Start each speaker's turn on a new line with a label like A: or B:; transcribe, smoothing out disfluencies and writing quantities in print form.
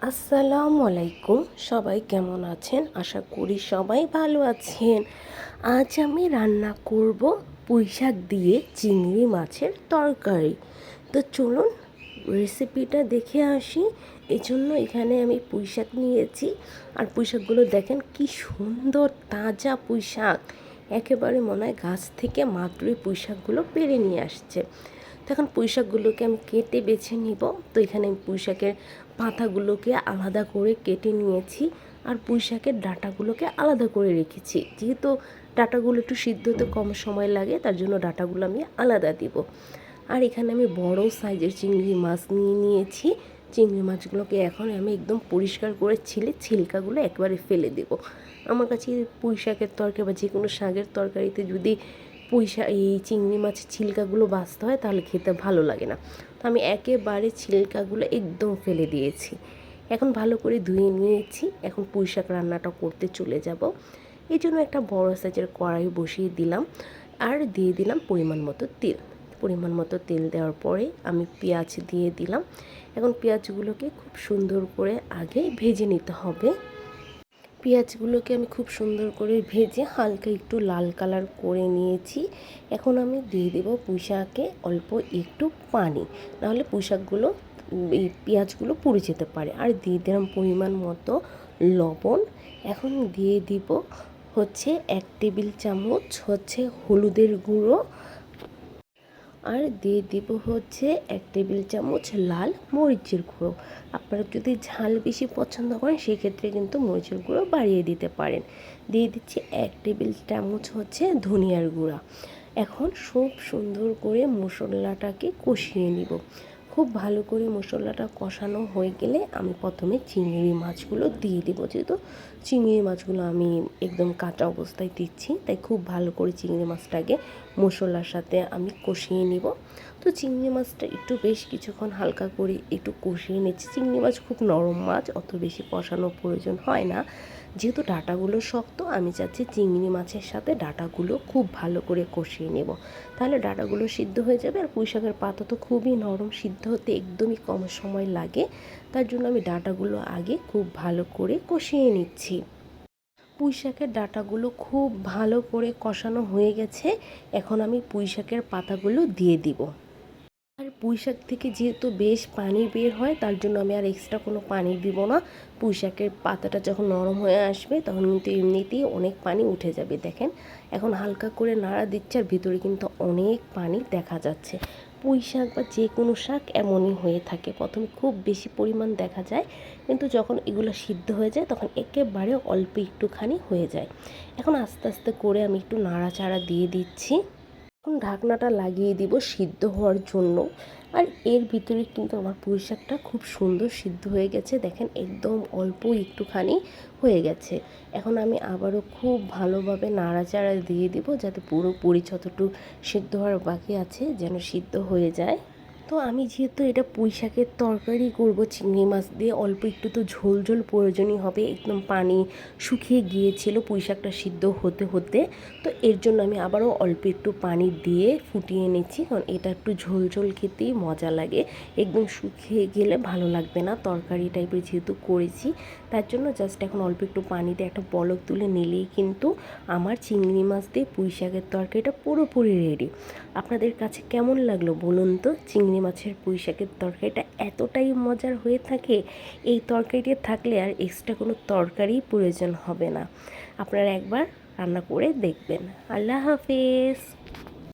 A: আসসালামু আলাইকুম। সবাই কেমন আছেন? আশা করি সবাই ভালো আছেন। আজ আমি রান্না করব পুঁইশাক দিয়ে চিংড়ি মাছের তরকারি। তো চলুন রেসিপিটা দেখে আসি। এজন্য এখানে আমি পুঁইশাক নিয়েছি। আর পুঁইশাকগুলো দেখেন কি সুন্দর তাজা পুঁইশাক। একেবারে মনে হয় গাছ থেকে মাত্রই পুঁইশাকগুলো পেড়ে নিয়ে আসছে। তখন পুঁইশাকগুলোকে আমি কেটে বেছে নিব। তো এখানে আমি পুঁইশাকের পাতাগুলোকে আলাদা করে কেটে নিয়েছি আর পুঁইশাকের ডাঁটাগুলোকে আলাদা করে রেখেছি। যেহেতু ডাঁটাগুলো একটু সিদ্ধ হতে কম সময় লাগে, তার জন্য ডাঁটাগুলো আমি আলাদা দিব। আর এখানে আমি বড় সাইজের চিংড়ি মাছ নিয়ে নিয়েছি। চিংড়ি মাছগুলোকে এখন আমি একদম পরিষ্কার করে ছিলকাগুলো একবারে ফেলে দেব। আমার কাছে পুঁইশাকের তরকারি বা যে কোনো শাকের তরকারিতে যদি এই চিংড়ি মাছের ছিলকাগুলো বাছতে হয় তাহলে খেতে ভালো লাগে না। তো আমি একেবারে ছিলকাগুলো একদম ফেলে দিয়েছি। এখন ভালো করে ধুয়ে নিয়েছি। এখন পুঁইশাক রান্নাটা করতে চলে যাব। এই জন্য একটা বড় সাইজের কড়াই বসিয়ে দিলাম আর দিয়ে দিলাম পরিমাণ মতো তেল। পরিমাণ মতো তেল দেওয়ার পরে আমি পেঁয়াজ দিয়ে দিলাম। এখন পেঁয়াজগুলোকে খুব সুন্দর করে আগে ভেজে নিতে হবে। পেঁয়াজগুলোকে আমি খুব সুন্দর করে ভেজে হালকা একটু লাল কালার করে নিয়েছি। এখন আমি দিয়ে দেবো পুঁইশাকে অল্প একটু পানি, নাহলে পুঁইশাকগুলো এই পেঁয়াজগুলো পুড়ে যেতে পারে। আর দিয়ে দিলাম পরিমাণ মতো লবণ। এখন দিয়ে দিব হচ্ছে 1 টেবিল চামচ হলুদের গুঁড়ো। আর দিয়ে দিব হচ্ছে 1 টেবিল চামচ লাল মরিচের গুঁড়ো। আপনারা যদি ঝাল বেশি পছন্দ করেন সেক্ষেত্রে কিন্তু মরিচের গুঁড়ো বাড়িয়ে দিতে পারেন। দিয়ে দিচ্ছি 1 টেবিল চামচ ধনিয়ার গুঁড়া। এখন খুব সুন্দর করে মশলাটাকে কষিয়ে নিব। খুব ভালো করে মশলাটা কষানো হয়ে গেলে আমি প্রথমে চিংড়ি মাছগুলো দিয়ে দেবো। যেহেতু চিংড়ি মাছগুলো আমি একদম কাঁচা অবস্থায় দিচ্ছি, তাই খুব ভালো করে চিংড়ি মাছটাকে মশলার সাথে আমি কষিয়ে নিব। তো চিংড়ি মাছটা একটু বেশ কিছুক্ষণ হালকা করে একটু কষিয়ে নিচ্ছি। চিংড়ি মাছ খুব নরম মাছ, অত বেশি কষানোর প্রয়োজন হয় না। যেহেতু ডাঁটাগুলো শক্ত, আমি চাচ্ছি চিংড়ি মাছের সাথে ডাঁটাগুলো খুব ভালো করে কষিয়ে নেব। তাহলে ডাঁটাগুলো সিদ্ধ হয়ে যাবে। আর পুঁইশাকের পাতা তো খুবই নরম, সিদ্ধ হতে একদমই কম সময় লাগে। তার জন্য আমি ডাঁটাগুলো আগে খুব ভালো করে কষিয়ে নিচ্ছি। পুঁইশাকের ডাঁটাগুলো খুব ভালো করে কষানো হয়ে গেছে। এখন আমি পুঁইশাকের পাতাগুলো দিয়ে দিব। আর পুঁইশাক থেকে যেহেতু বেশ পানি বের হয়, তার জন্য আমি আর এক্সট্রা কোনো পানি দিব না। পুঁইশাকের পাতাটা যখন নরম হয়ে আসবে তখন কিন্তু এমনিতেই অনেক পানি উঠে যাবে। দেখেন এখন হালকা করে নাড়া দিচ্ছে আর ভিতরে কিন্তু অনেক পানি দেখা যাচ্ছে। পুঁইশাক বা যে কোনো শাক এমনই হয়ে থাকে, প্রথমে খুব বেশি পরিমাণ দেখা যায়, কিন্তু যখন এগুলো সিদ্ধ হয়ে যায় তখন একেবারে অল্প একটুখানি হয়ে যায়। এখন আস্তে আস্তে করে আমি একটু নাড়াচাড়া দিয়ে দিচ্ছি। এখন ঢাকনাটা লাগিয়ে দিব সিদ্ধ হওয়ার জন্য। আর এর ভিতরে কিন্তু আমার পুঁইশাকটা খুব সুন্দর সিদ্ধ হয়ে গেছে। দেখেন একদম অল্প একটুখানি হয়ে গেছে। এখন আমি আবারও খুব ভালোভাবে নাড়াচাড়া দিয়ে দিব, যাতে পুরোপুরি যতটুকু সিদ্ধ হওয়ার বাকি আছে যেন সিদ্ধ হয়ে যায়। তো আমি যেহেতু এটা পুঁইশাকের তরকারি করব চিংড়ি মাছ দিয়ে, অল্প একটু তো ঝোল ঝোল প্রয়োজনই হবে। একদম পানি শুকিয়ে গিয়েছিল পুঁইশাকটা সিদ্ধ হতে হতে। তো এর জন্য আমি আবারও অল্প একটু পানি দিয়ে ফুটিয়ে নিচ্ছি, কারণ এটা একটু ঝোল ঝোল খেতেই মজা লাগে। একদম শুকিয়ে গেলে ভালো লাগবে না, তরকারি টাইপের যেহেতু করেছি। তার জন্য জাস্ট এখন অল্প একটু পানিতে একটা বলক তুলে নিলেই কিন্তু আমার চিংড়ি মাছ দিয়ে পুঁইশাকের তরকারিটা পুরোপুরি রেডি। আপনাদের কাছে কেমন লাগলো বলুন তো? চিংড়ি মাছের পুঁইশাকের তরকারিটা এতটাই মজার হয়ে থাকে, এই তরকারিটা থাকলে আর এক্সট্রা কোনো তরকারিই প্রয়োজন হবে না। আপনারা একবার রান্না করে দেখবেন। আল্লাহ হাফেজ।